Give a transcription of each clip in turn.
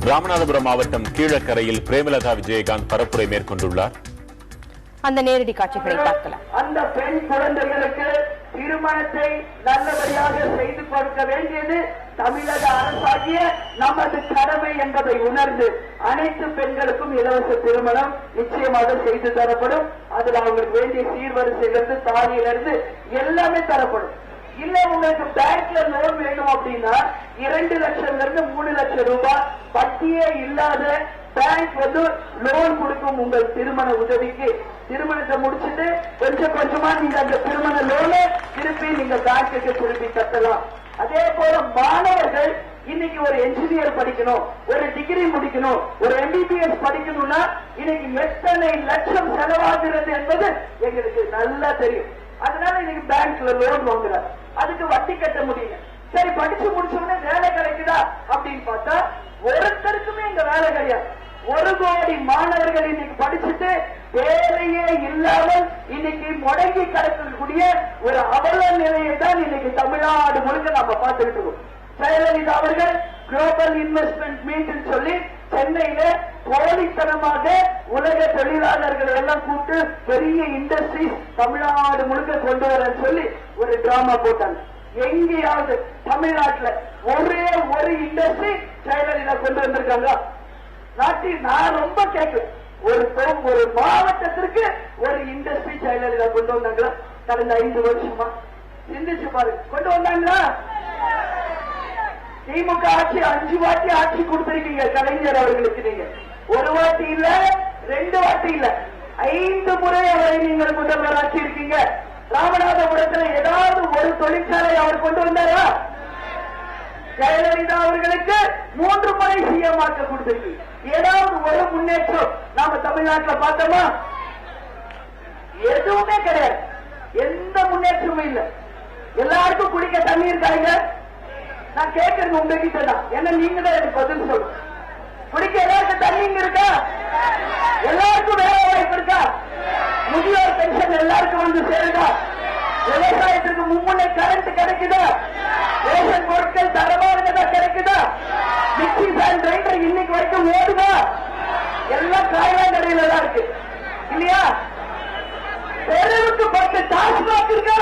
ராமநாதபுரம் மாவட்டம் கீழக்கரையில் பிரேமலதா விஜயகாந்த் பரப்புரை மேற்கொண்டுள்ளார். அந்த நேரடி காட்சிகளை பார்க்கலாம். அந்த பெண் குழந்தைகளுக்கு திருமணத்தை நல்லபடியாக செய்து கொடுக்க வேண்டியது தமிழக அரசாகிய நமது கடமை என்பதை உணர்ந்து அனைத்து பெண்களுக்கும் இலவச திருமணம் நிச்சயமாக செய்து தரப்படும். அதில் அவங்களுக்கு வேண்டிய சீர்வரிசையிலிருந்து தாலியிலிருந்து எல்லாமே தரப்படும். இல்ல உங்களுக்கு பேங்க்ல லோன் வேணும் அப்படின்னா 2 லட்சம்ல இருந்து 3 லட்சம் ரூபாய் வட்டியே இல்லாத பேங்க் லோன் கொடுக்கும். உங்கள் திருமண உதவிக்கு திருமணத்தை முடிச்சுட்டு கொஞ்சம் கொஞ்சமா நீங்க அந்த திருமண லோனை திருப்பி நீங்க பேங்க்குக்கு திருப்பி கட்டலாம். அதே போல மாணவர்கள் இன்னைக்கு ஒரு என்ஜினியர் படிக்கணும், ஒரு டிகிரி முடிக்கணும், ஒரு MBBS படிக்கணும்னா இன்னைக்கு எத்தனை லட்சம் செலவாகிறது என்பது எங்களுக்கு நல்லா தெரியும். அதனால இன்னைக்கு பேங்க்ல லோன் வாங்குறாங்க, அதுக்கு வட்டி கட்ட முடியல. சரி, படிச்சு முடிச்ச உடனே வேலை கிடைக்குதா அப்படின்னு பார்த்தா ஒருத்தருக்குமே இங்க வேலை கிடையாது. 1 கோடி மாணவர்கள் இன்னைக்கு படிச்சுட்டு வேலையே இல்லாமல் இன்னைக்கு முடங்கி கிடக்கக்கூடிய ஒரு அவல நிலையை தான் இன்னைக்கு தமிழ்நாடு முழுக்க நாம பார்த்துக்கிட்டு இருக்கோம். ஜெயலலிதா அவர்கள் குளோபல் இன்வெஸ்ட்மெண்ட் மீட் சொல்லி சென்னையில போலித்தனமாக உலக தொழிலாளர்கள் எல்லாம் கூப்பிட்டு பெரிய இண்டஸ்ட்ரீஸ் தமிழ்நாடு முழுக்க கொண்டு வரன்னு சொல்லி ஒரு டிராமா போட்டாங்க. எங்கேயாவது தமிழ்நாட்டுல ஒரே ஒரு இண்டஸ்ட்ரி ஜெயலலிதா கொண்டு வந்திருக்காங்க? நாட்டில் நான் ரொம்ப கேட்கிறேன், ஒரு மாவட்டத்திற்கு ஒரு இண்டஸ்ட்ரி ஜெயலலிதா கொண்டு வந்தாங்களா? கடந்த 5 வருஷமா சிந்திச்சு பாருங்க, கொண்டு வந்தாங்களா? திமுக ஆட்சி 5 வாட்டி ஆட்சி கொடுத்திருக்கீங்க கலைஞர் அவர்களுக்கு. நீங்க 1 வாட்டி இல்ல, 2 வாட்டி இல்ல, 5 முறை அவரை நீங்கள் முதல்வர் ஆட்சி இருக்கீங்க. ராமநாதபுரத்தில் ஏதாவது ஒரு தொழிற்சாலை அவர் கொண்டு வந்தாரா? ஜெயலலிதா அவர்களுக்கு 3 முறை சிஎம் ஆக்க கொடுத்திருக்கு. ஏதாவது ஒரு முன்னேற்றம் நாம தமிழ்நாட்டில் பார்த்தோமா? எதுவுமே கிடையாது, எந்த முன்னேற்றமும் இல்ல. எல்லாருக்கும் குடிக்க தண்ணி இருக்காங்க. நான் கேட்கறது உங்ககிட்ட தான், என்ன நீங்க தான் எனக்கு பதில் சொல்லணும். குடிக்க எல்லாருக்கும் தண்ணி இருக்கா? எல்லாருக்கும் வேலை வாய்ப்பு இருக்கா? முதியோர் பென்ஷன் எல்லாருக்கும் வந்து சேருதா? விவசாயத்திற்கு மும்முனை கரண்ட் கிடைக்குதா? ரேஷன் பொருட்கள் தரமானதா கிடைக்குதா? மிக்சி ஃபேன் கிரைண்டர் இன்னைக்கு வரைக்கும் ஓடுதா? எல்லாம் காய்கறியில தான் இருக்கு இல்லையா? தெருவுக்கு 10 டாஸ்மாக் இருக்கா?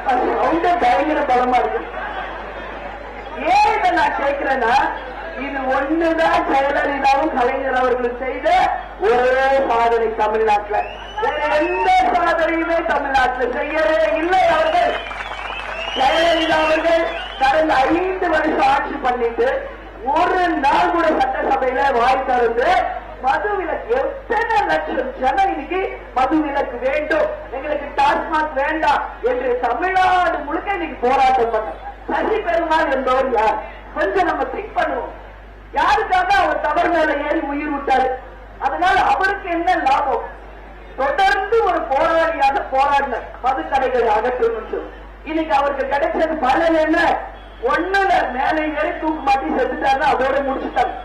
சவுண்ட் பயங்கர பலமா இருக்கு. ஏன் இதை நான் கேட்கிறேன்னா, இது ஒண்ணுதான் ஜெயலலிதாவும் கலைஞர் அவர்களும் செய்த ஒரே சாதனை தமிழ்நாட்டில். வேற எந்த சாதனையுமே தமிழ்நாட்டில் செய்யவே இல்லை. அவர்கள் ஜெயலலிதா அவர்கள் கடந்த 5 வருஷம் ஆட்சி பண்ணிட்டு ஒரு நாள் கூட சட்டசபையில வாய் திறந்து மதுவிலக்கு, எத்தனை லட்சம் ஜனம் இன்னைக்கு மதுவிலக்கு வேண்டும், எங்களுக்கு டாஸ்மாக் வேண்டாம் என்று தமிழ்நாடு முழுக்க இன்னைக்கு போராட்டம் பண்ண சசி பெருமாள் என்பவர் யார்? கொஞ்சம் நம்ம திங்க் பண்ணுவோம். யாருக்காக அவர் தவறு மேல ஏறி உயிர் விட்டாரு? அதனால அவருக்கு என்ன லாபம்? தொடர்ந்து ஒரு போராளியாக போராடின மதுக்கடைகளை அகற்றணும் சொல்லி இன்னைக்கு அவருக்கு கிடைச்சது பலன் என்ன? ஒண்ணுல மேலே ஏறி தூக்கு மாட்டி செத்துட்டாருன்னா அதோட முடிச்சுட்டாங்க.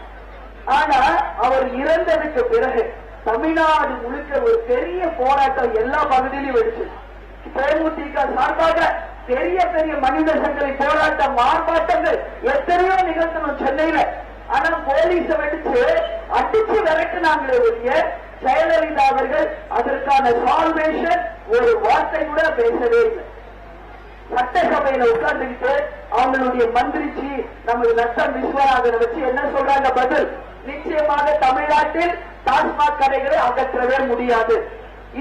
ஆனா அவர் இறந்ததுக்கு பிறகு தமிழ்நாடு முழுக்க ஒரு பெரிய போராட்டம் எல்லா பகுதியிலும் வெடிச்சு. தேமுதிக சார்பாக பெரிய பெரிய மனித சங்கிலி போராட்டம், ஆர்ப்பாட்டங்கள் எத்தனையோ நிகழ்த்தணும் சென்னையில. ஆனா போலீஸ வெடிச்சு அடிச்சு விரட்டினாங்களே ஒழிய ஜெயலலிதா அவர்கள் அதற்கான சால்வேஷன் ஒரு வார்த்தை கூட பேசவே இல்லை. சட்டசபையில உட்கார்ந்துகிட்டு அவங்களுடைய மந்திரிச்சி நமது நட்டம் விஸ்வநாதனை வச்சு என்ன சொல்றாங்க பதில்? நிச்சயமாக தமிழ்நாட்டில் டாஸ்மாக் கடைகளை அகற்றவே முடியாது,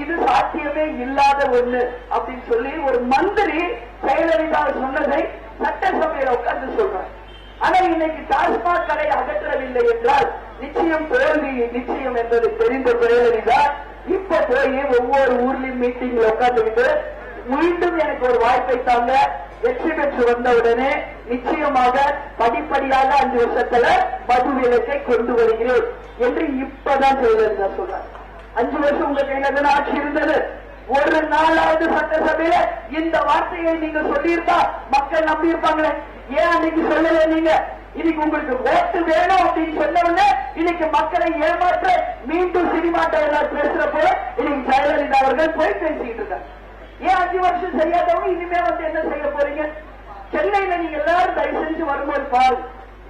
இது சாத்தியமே இல்லாத ஒண்ணு அப்படின்னு சொல்லி ஒரு மந்திரி ஜெயலலிதா சொன்னதை சட்டசபையில உட்கார்ந்து சொல்றாங்க. ஆனா இன்னைக்கு டாஸ்மாக் கடை அகற்றவில்லை என்றால் நிச்சயம் தோல்வி நிச்சயம் என்பது தெரிந்த ஜெயலலிதா இப்ப போய் ஒவ்வொரு ஊர்லயும் மீட்டிங்ல உட்கார்ந்துகிட்டு மீண்டும் எனக்கு ஒரு வாய்ப்பை தாங்க, வெற்றி பெற்று வந்தவுடனே நிச்சயமாக படிப்படியாக 5 வருஷத்துல மது விலக்கை கொண்டு வருகிறேன் என்று இப்பதான் ஜெயலலிதா சொல்றாங்க. 5 வருஷம் உங்க கையில ஆட்சி இருந்தது, ஒரு நாளாவது சட்டசபையில இந்த வார்த்தையை நீங்க சொல்லியிருந்தா மக்கள் நம்பி இருப்பாங்களே? ஏன் அன்னைக்கு சொல்லல? நீங்க இன்னைக்கு உங்களுக்கு ஓட்டு வேணும் அப்படின்னு சொன்னவங்க இன்னைக்கு மக்களை ஏமாற்ற மீண்டும் சினிமா டைலாக் பேசுற போல இன்னைக்கு ஜெயலலிதா அவர்கள் போய் பேசிட்டு இருக்காங்க. ஏன் 5 வருஷம் செய்யாதவங்க இனிமே வந்து என்ன செய்ய போறீங்க? சென்னையில நீங்க எல்லாரும் தயவு செஞ்சு வரும்போது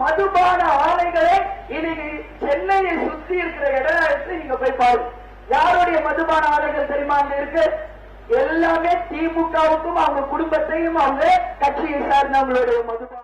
மதுபான ஆலைகளை இன்னைக்கு சென்னையை சுத்தி இருக்கிற இடத்தை நீங்க போய் பாருங்க. யாருடைய மதுபான ஆலைகள் தெரியுமா அங்க இருக்கு? எல்லாமே திமுகவுக்கும் அவங்க குடும்பத்தையும் அவங்க கட்சியை சார்ந்தவங்களுடைய மதுபான